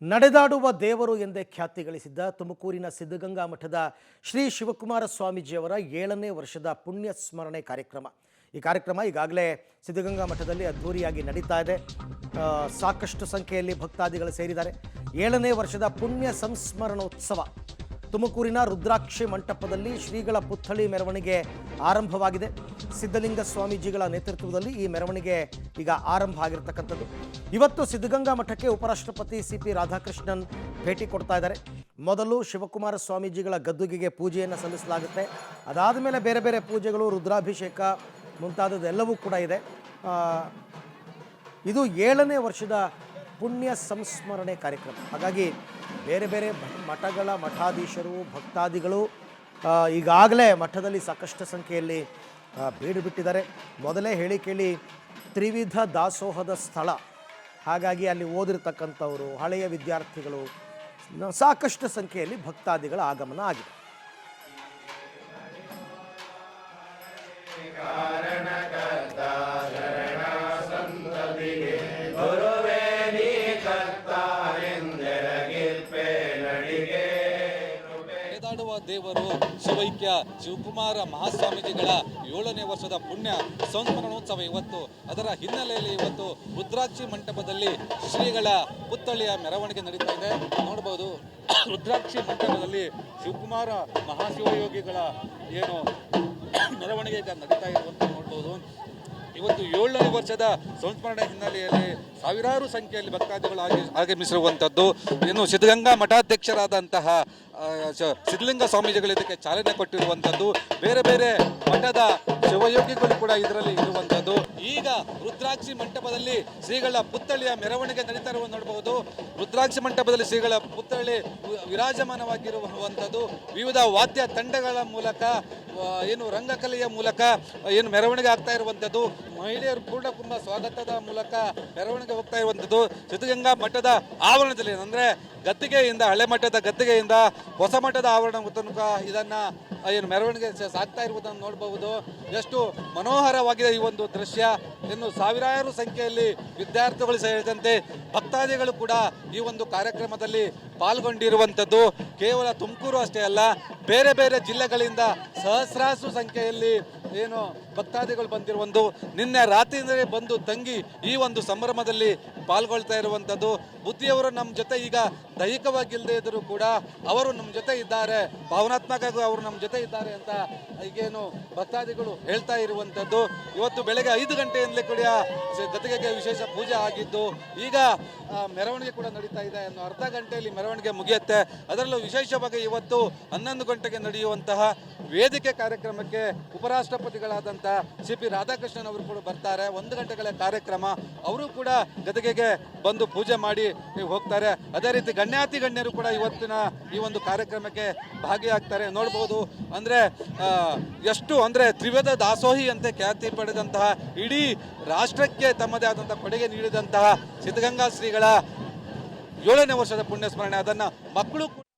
ನಡೆದಾಡುವ ದೇವರು ಎಂದೇ ಖ್ಯಾತಿ ಗಳಿಸಿದ್ದ ತುಮಕೂರಿನ ಸಿದ್ಧಗಂಗಾ ಮಠದ ಶ್ರೀ ಶಿವಕುಮಾರ ಸ್ವಾಮೀಜಿಯವರ 7ನೇ ವರ್ಷದ ಪುಣ್ಯ ಸ್ಮರಣೆ ಕಾರ್ಯಕ್ರಮ. ಈ ಕಾರ್ಯಕ್ರಮ ಈಗಾಗಲೇ ಸಿದ್ಧಗಂಗಾ ಮಠದಲ್ಲಿ ಅದ್ಧೂರಿಯಾಗಿ ನಡೀತಾ ಇದೆ. ಸಾಕಷ್ಟು ಸಂಖ್ಯೆಯಲ್ಲಿ ಭಕ್ತಾದಿಗಳು ಸೇರಿದ್ದಾರೆ. 7ನೇ ವರ್ಷದ ಪುಣ್ಯ ಸಂಸ್ಮರಣೋತ್ಸವ ತುಮಕೂರಿನ ರುದ್ರಾಕ್ಷಿ ಮಂಟಪದಲ್ಲಿ ಶ್ರೀಗಳ ಪುತ್ಥಳಿ ಮೆರವಣಿಗೆ ಆರಂಭವಾಗಿದೆ. ಸಿದ್ಧಲಿಂಗ ಸ್ವಾಮೀಜಿಗಳ ನೇತೃತ್ವದಲ್ಲಿ ಈ ಮೆರವಣಿಗೆ ಈಗ ಆರಂಭ ಆಗಿರತಕ್ಕಂಥದ್ದು. ಇವತ್ತು ಸಿದ್ಧಗಂಗಾ ಮಠಕ್ಕೆ ಉಪರಾಷ್ಟ್ರಪತಿ ಸಿ.ಪಿ. ರಾಧಾಕೃಷ್ಣನ್ ಭೇಟಿ ಕೊಡ್ತಾ ಇದ್ದಾರೆ. ಮೊದಲು ಶಿವಕುಮಾರ ಸ್ವಾಮೀಜಿಗಳ ಗದ್ದುಗೆಗೆ ಪೂಜೆಯನ್ನು ಸಲ್ಲಿಸಲಾಗುತ್ತೆ. ಅದಾದ ಮೇಲೆ ಬೇರೆ ಬೇರೆ ಪೂಜೆಗಳು, ರುದ್ರಾಭಿಷೇಕ ಮುಂತಾದದ್ದೆಲ್ಲವೂ ಕೂಡ ಇದೆ. ಇದು 7ನೇ ವರ್ಷದ ಪುಣ್ಯ ಸಂಸ್ಮರಣೆ ಕಾರ್ಯಕ್ರಮ. ಹಾಗಾಗಿ ಬೇರೆ ಬೇರೆ ಮಠಗಳ ಮಠಾಧೀಶರು, ಭಕ್ತಾದಿಗಳು ಈಗಾಗಲೇ ಮಠದಲ್ಲಿ ಸಾಕಷ್ಟು ಸಂಖ್ಯೆಯಲ್ಲಿ ಬೀಡು ಬಿಟ್ಟಿದ್ದಾರೆ. ಮೊದಲೇ ಹೇಳಿ ಕೇಳಿ ತ್ರಿವಿಧ ದಾಸೋಹದ ಸ್ಥಳ, ಹಾಗಾಗಿ ಅಲ್ಲಿ ಓದಿರ್ತಕ್ಕಂಥವರು, ಹಳೆಯ ವಿದ್ಯಾರ್ಥಿಗಳು, ಸಾಕಷ್ಟು ಸಂಖ್ಯೆಯಲ್ಲಿ ಭಕ್ತಾದಿಗಳ ಆಗಮನ ಆಗಿದೆ. ನಡೆದಾಡುವ ದೇವರು ಶಿವೈಕ್ಯ ಶಿವಕುಮಾರ ಮಹಾಸ್ವಾಮೀಜಿಗಳ 7ನೇ ವರ್ಷದ ಪುಣ್ಯ ಸಂಸ್ಮರಣೋತ್ಸವ ಇವತ್ತು. ಅದರ ಹಿನ್ನೆಲೆಯಲ್ಲಿ ಇವತ್ತು ರುದ್ರಾಕ್ಷಿ ಮಂಟಪದಲ್ಲಿ ಶ್ರೀಗಳ ಪುತ್ಥಳಿಯ ಮೆರವಣಿಗೆ ನಡೀತಾ ಇದೆ. ನೋಡಬಹುದು, ರುದ್ರಾಕ್ಷಿ ಮಂಟಪದಲ್ಲಿ ಶಿವಕುಮಾರ ಮಹಾಶಿವಯೋಗಿಗಳ ಏನು ಮೆರವಣಿಗೆ ಈಗ ನಡೀತಾ ಇರುವಂತ ನೋಡಬಹುದು. ಇವತ್ತು 7ನೇ ವರ್ಷದ ಸಂಸ್ಮರಣೆ ಹಿನ್ನೆಲೆಯಲ್ಲಿ ಸಾವಿರಾರು ಸಂಖ್ಯೆಯಲ್ಲಿ ಭಕ್ತಾದಿಗಳು ಆಗಮಿಸಿರುವಂಥದ್ದು. ಇನ್ನು ಸಿದ್ಧಗಂಗಾ ಮಠಾಧ್ಯಕ್ಷರಾದಂತಹ ಸಿದ್ಧಲಿಂಗ ಸ್ವಾಮೀಜಿಗಳು ಇದಕ್ಕೆ ಚಾಲನೆ ಕೊಟ್ಟಿರುವಂಥದ್ದು. ಬೇರೆ ಬೇರೆ ಮಠದ ಶಿವಯೋಗಿಗಳು ಕೂಡ ಇದರಲ್ಲಿ ಇರುವಂಥದ್ದು. ಈಗ ರುದ್ರಾಕ್ಷಿ ಮಂಟಪದಲ್ಲಿ ಶ್ರೀಗಳ ಪುತ್ಥಳಿಯ ಮೆರವಣಿಗೆ ನಡೀತಾ ಇರುವುದು ನೋಡಬಹುದು. ರುದ್ರಾಕ್ಷಿ ಮಂಟಪದಲ್ಲಿ ಶ್ರೀಗಳ ಪುತ್ಥಳಿ ವಿರಾಜಮಾನವಾಗಿರುವಂಥದ್ದು. ವಿವಿಧ ವಾದ್ಯ ತಂಡಗಳ ಮೂಲಕ, ಏನು ರಂಗಕಲೆಯ ಮೂಲಕ ಏನು ಮೆರವಣಿಗೆ ಆಗ್ತಾ ಇರುವಂಥದ್ದು. ಮಹಿಳೆಯರು ಪೂರ್ಣಕುಂಭ ಸ್ವಾಗತದ ಮೂಲಕ ಮೆರವಣಿಗೆ ಹೋಗ್ತಾ ಇರುವಂಥದ್ದು. ಸಿದ್ಧಗಂಗಾ ಮಠದ ಆವರಣದಲ್ಲಿ ಅಂದರೆ ಗದ್ದಿಗೆಯಿಂದ, ಹಳೆ ಮಠದ ಗದ್ದಿಗೆಯಿಂದ ಹೊಸ ಮಠದ ಆವರಣ ತನಕ ಇದನ್ನ ಏನು ಮೆರವಣಿಗೆ ಸಾಗ್ತಾ ಇರುವುದನ್ನು ನೋಡಬಹುದು. ಎಷ್ಟು ಮನೋಹರವಾಗಿದೆ ಈ ಒಂದು ದೃಶ್ಯ. ಇನ್ನು ಸಾವಿರಾರು ಸಂಖ್ಯೆಯಲ್ಲಿ ವಿದ್ಯಾರ್ಥಿಗಳು ಸೇರಿದಂತೆ ಭಕ್ತಾದಿಗಳು ಕೂಡ ಈ ಒಂದು ಕಾರ್ಯಕ್ರಮದಲ್ಲಿ ಪಾಲ್ಗೊಂಡಿರುವಂಥದ್ದು. ಕೇವಲ ತುಮಕೂರು ಅಷ್ಟೇ ಅಲ್ಲ, ಬೇರೆ ಬೇರೆ ಜಿಲ್ಲೆಗಳಿಂದ ಸಹಸ್ರಾರು ಸಂಖ್ಯೆಯಲ್ಲಿ ಏನು ಭಕ್ತಾದಿಗಳು ಬಂದಿರುವುದು. ನಿನ್ನೆ ರಾತ್ರಿಯಿಂದಲೇ ಬಂದು ತಂಗಿ ಈ ಒಂದು ಸಂಭ್ರಮದಲ್ಲಿ ಪಾಲ್ಗೊಳ್ತಾ ಇರುವಂಥದ್ದು. ಬುದ್ಧಿಯವರು ನಮ್ಮ ಜೊತೆ ಈಗ ದೈಹಿಕವಾಗಿಲ್ಲದೆ ಇದ್ದರೂ ಕೂಡ ಅವರು ನಮ್ಮ ಜೊತೆ ಇದ್ದಾರೆ, ಭಾವನಾತ್ಮಕವಾಗಿ ಅವರು ನಮ್ಮ ಜೊತೆ ಇದ್ದಾರೆ ಅಂತ ಈಗೇನು ಭಕ್ತಾದಿಗಳು ಹೇಳ್ತಾ ಇರುವಂಥದ್ದು. ಇವತ್ತು ಬೆಳಗ್ಗೆ 5 ಗಂಟೆಯಿಂದಲೇ ಕೂಡ ಗದ್ದಿಗೆಗೆ ವಿಶೇಷ ಪೂಜೆ ಆಗಿದ್ದು, ಈಗ ಮೆರವಣಿಗೆ ಕೂಡ ನಡೀತಾ ಇದೆ. ಇನ್ನು ಅರ್ಧ ಗಂಟೆಯಲ್ಲಿ ಮೆರವಣಿಗೆ ಮುಗಿಯುತ್ತೆ. ಅದರಲ್ಲೂ ವಿಶೇಷವಾಗಿ ಇವತ್ತು 11 ಗಂಟೆಗೆ ನಡೆಯುವಂತಹ ವೇದಿಕೆ ಕಾರ್ಯಕ್ರಮಕ್ಕೆ ಉಪರಾಷ್ಟ್ರಪತಿಗಳಾದಂಥ ಸಿ.ಪಿ. ರಾಧಾಕೃಷ್ಣನ್ ಅವರು ಕೂಡ ಬರ್ತಾರೆ. 1 ಗಂಟೆಗಳ ಕಾರ್ಯಕ್ರಮ. ಅವರು ಕೂಡ ಗದ್ದಿಗೆಗೆ ಬಂದು ಪೂಜೆ ಮಾಡಿ ಹೋಗ್ತಾರೆ. ಅದೇ ರೀತಿ ಗಣ್ಯಾತಿ ಗಣ್ಯರು ಕೂಡ ಇವತ್ತಿನ ಈ ಒಂದು ಕಾರ್ಯಕ್ರಮಕ್ಕೆ ಭಾಗಿಯಾಗ್ತಾರೆ. ನೋಡ್ಬೋದು, ಅಂದರೆ ಎಷ್ಟು ಅಂದರೆ ತ್ರಿವಿಧ ದಾಸೋಹಿ ಅಂತ ಖ್ಯಾತಿ ಪಡೆದಂತಹ, ಇಡೀ ರಾಷ್ಟ್ರಕ್ಕೆ ತಮ್ಮದೇ ಆದಂತಹ ಕೊಡುಗೆ ನೀಡಿದಂತಹ ಸಿದ್ಧಗಂಗಾ ಶ್ರೀಗಳ 7ನೇ ವರ್ಷದ ಪುಣ್ಯ ಸ್ಮರಣೆ, ಅದನ್ನು ಮಕ್ಕಳು